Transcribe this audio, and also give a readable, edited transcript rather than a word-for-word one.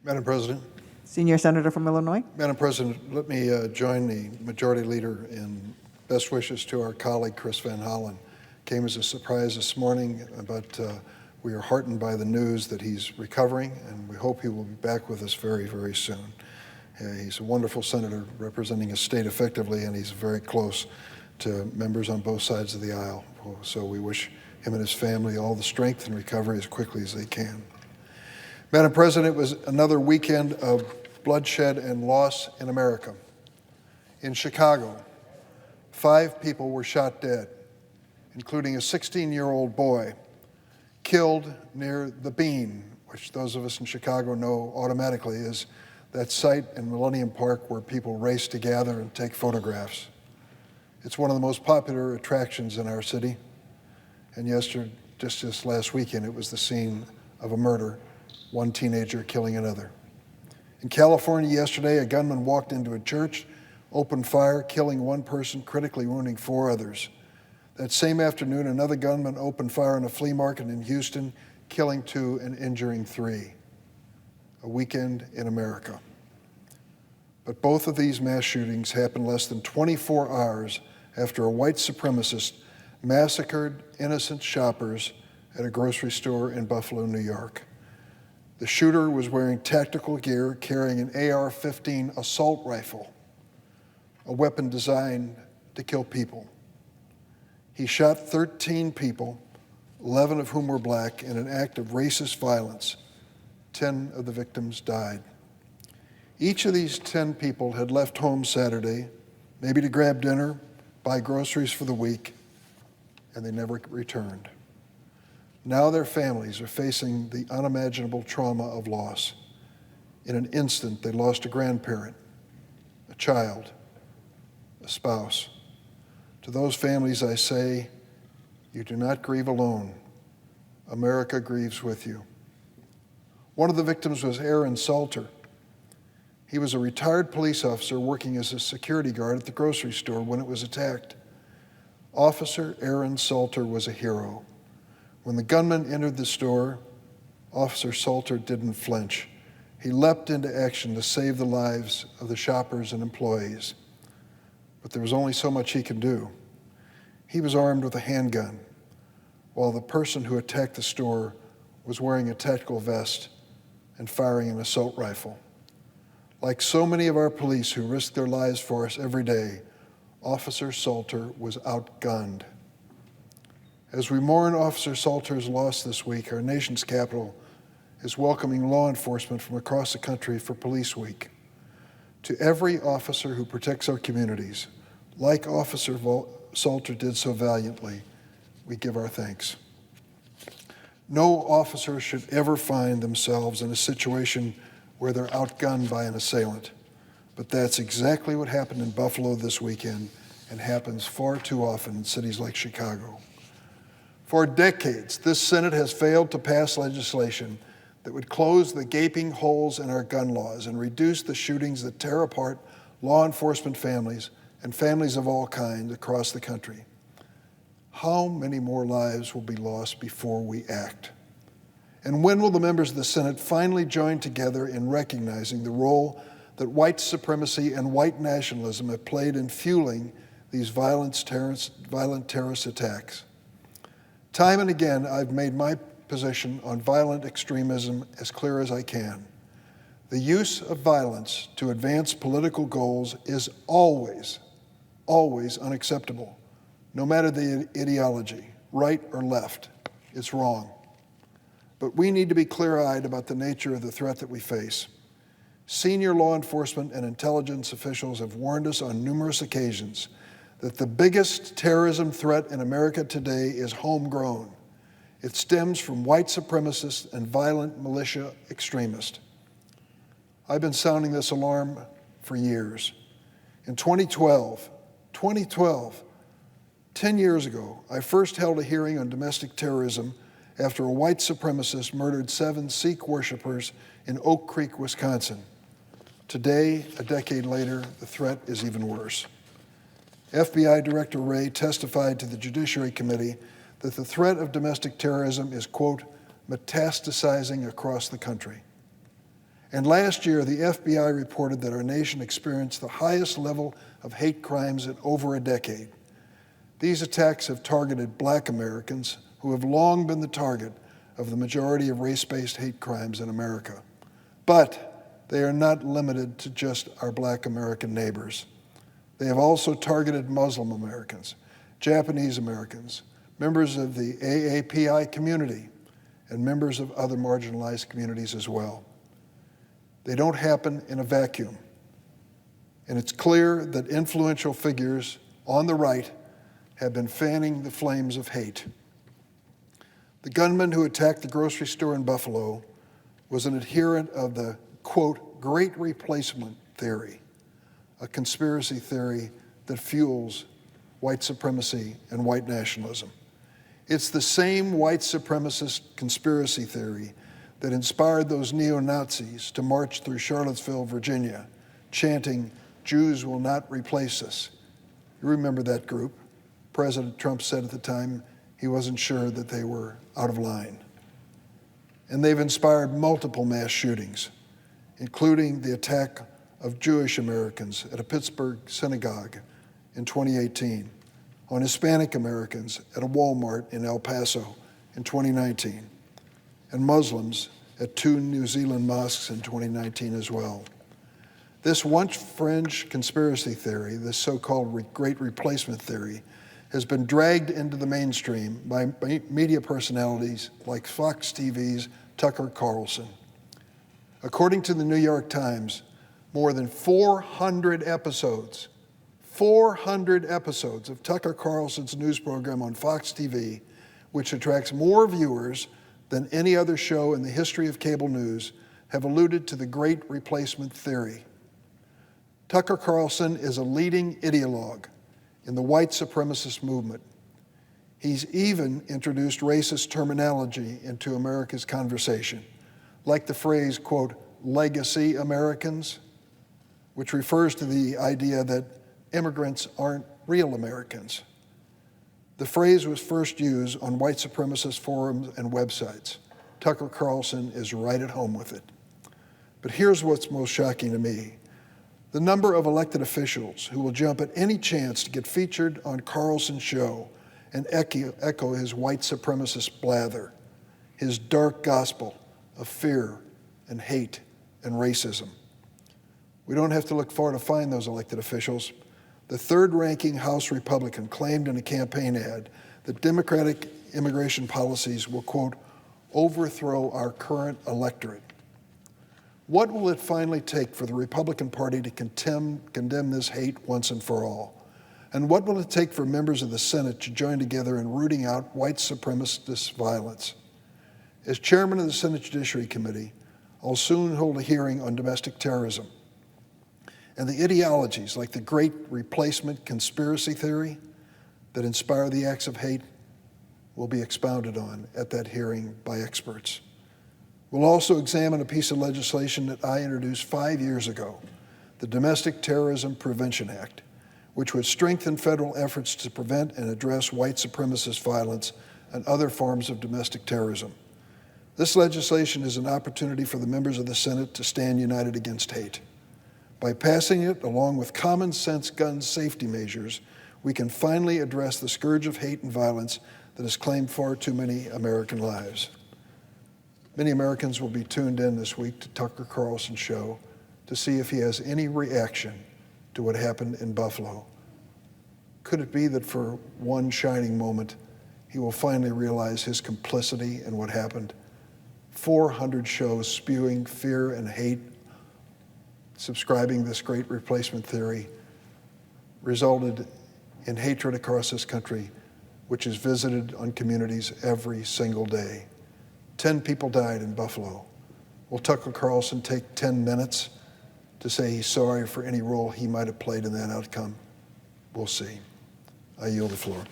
Madam President. Senior Senator from Illinois. Madam President, let me join the Majority Leader in best wishes to our colleague Chris Van Hollen. Came as a surprise this morning, but we are heartened by the news that he's recovering, and we hope he will be back with us very, very soon. He's a wonderful senator representing his state effectively, and he's very close to members on both sides of the aisle. So we wish him and his family all the strength and recovery as quickly as they can. Madam President, it was another weekend of bloodshed and loss in America. In Chicago, 5 people were shot dead, including a 16-year-old boy killed near the Bean, which those of us in Chicago know automatically is that site in Millennium Park where people race to gather and take photographs. It's one of the most popular attractions in our city. And just this last weekend, it was the scene of a murder, one teenager killing another. In California yesterday, a gunman walked into a church, opened fire, killing one person, critically wounding 4 others. That same afternoon, another gunman opened fire on a flea market in Houston, killing 2 and injuring 3. A weekend in America. But both of these mass shootings happened less than 24 hours after a white supremacist massacred innocent shoppers at a grocery store in Buffalo, New York. The shooter was wearing tactical gear, carrying an AR-15 assault rifle, a weapon designed to kill people. He shot 13 people, 11 of whom were black, in an act of racist violence. 10 of the victims died. Each of these 10 people had left home Saturday, maybe to grab dinner, buy groceries for the week, and they never returned. Now their families are facing the unimaginable trauma of loss. In an instant, they lost a grandparent, a child, a spouse. To those families I say, you do not grieve alone. America grieves with you. One of the victims was Aaron Salter. He was a retired police officer working as a security guard at the grocery store when it was attacked. Officer Aaron Salter was a hero. When the gunman entered the store, Officer Salter didn't flinch. He leapt into action to save the lives of the shoppers and employees. But there was only so much he could do. He was armed with a handgun, while the person who attacked the store was wearing a tactical vest and firing an assault rifle. Like so many of our police who risk their lives for us every day, Officer Salter was outgunned. As we mourn Officer Salter's loss this week, our nation's capital is welcoming law enforcement from across the country for Police Week. To every officer who protects our communities, like Officer Salter did so valiantly, we give our thanks. No officer should ever find themselves in a situation where they're outgunned by an assailant. But that's exactly what happened in Buffalo this weekend and happens far too often in cities like Chicago. For decades, this Senate has failed to pass legislation that would close the gaping holes in our gun laws and reduce the shootings that tear apart law enforcement families and families of all kinds across the country. How many more lives will be lost before we act? And when will the members of the Senate finally join together in recognizing the role that white supremacy and white nationalism have played in fueling these violent terrorist attacks? Time and again, I've made my position on violent extremism as clear as I can. The use of violence to advance political goals is always unacceptable, no matter the ideology, right or left. It's wrong. But we need to be clear-eyed about the nature of the threat that we face. Senior law enforcement and intelligence officials have warned us on numerous occasions that the biggest terrorism threat in America today is homegrown. It stems from white supremacists and violent militia extremists. I've been sounding this alarm for years. In 2012, 10 years ago, I first held a hearing on domestic terrorism after a white supremacist murdered 7 Sikh worshipers in Oak Creek, Wisconsin. Today, a decade later, the threat is even worse. FBI Director Wray testified to the Judiciary Committee that the threat of domestic terrorism is, quote, metastasizing across the country. And last year, the FBI reported that our nation experienced the highest level of hate crimes in over a decade. These attacks have targeted Black Americans, who have long been the target of the majority of race-based hate crimes in America. But they are not limited to just our Black American neighbors. They have also targeted Muslim Americans, Japanese Americans, members of the AAPI community, and members of other marginalized communities as well. They don't happen in a vacuum. And it's clear that influential figures on the right have been fanning the flames of hate. The gunman who attacked the grocery store in Buffalo was an adherent of the, quote, great replacement theory, a conspiracy theory that fuels white supremacy and white nationalism. It's the same white supremacist conspiracy theory that inspired those neo-Nazis to march through Charlottesville, Virginia, chanting, "Jews will not replace us." You remember that group. President Trump said at the time he wasn't sure that they were out of line. And they've inspired multiple mass shootings, including the attack of Jewish Americans at a Pittsburgh synagogue in 2018, on Hispanic Americans at a Walmart in El Paso in 2019, and Muslims at 2 New Zealand mosques in 2019 as well. This once fringe conspiracy theory, this so-called great replacement theory, has been dragged into the mainstream by media personalities like Fox TV's Tucker Carlson. According to the New York Times, more than 400 episodes of Tucker Carlson's news program on Fox TV, which attracts more viewers than any other show in the history of cable news, have alluded to the great replacement theory. Tucker Carlson is a leading ideologue in the white supremacist movement. He's even introduced racist terminology into America's conversation, like the phrase, quote, legacy Americans, which refers to the idea that immigrants aren't real Americans. The phrase was first used on white supremacist forums and websites. Tucker Carlson is right at home with it. But here's what's most shocking to me. The number of elected officials who will jump at any chance to get featured on Carlson's show and echo his white supremacist blather, his dark gospel of fear and hate and racism. We don't have to look far to find those elected officials. The third-ranking House Republican claimed in a campaign ad that Democratic immigration policies will, quote, overthrow our current electorate. What will it finally take for the Republican Party to condemn this hate once and for all? And what will it take for members of the Senate to join together in rooting out white supremacist violence? As chairman of the Senate Judiciary Committee, I'll soon hold a hearing on domestic terrorism. And the ideologies like the great replacement conspiracy theory that inspire the acts of hate will be expounded on at that hearing by experts. We'll also examine a piece of legislation that I introduced 5 years ago, the Domestic Terrorism Prevention Act, which would strengthen federal efforts to prevent and address white supremacist violence and other forms of domestic terrorism. This legislation is an opportunity for the members of the Senate to stand united against hate. By passing it, along with common sense gun safety measures, we can finally address the scourge of hate and violence that has claimed far too many American lives. Many Americans will be tuned in this week to Tucker Carlson's show to see if he has any reaction to what happened in Buffalo. Could it be that for one shining moment, he will finally realize his complicity in what happened? 400 shows spewing fear and hate, subscribing this great replacement theory, resulted in hatred across this country, which is visited on communities every single day. 10 people died in Buffalo. Will Tucker Carlson take 10 minutes to say he's sorry for any role he might have played in that outcome? We'll see. I yield the floor.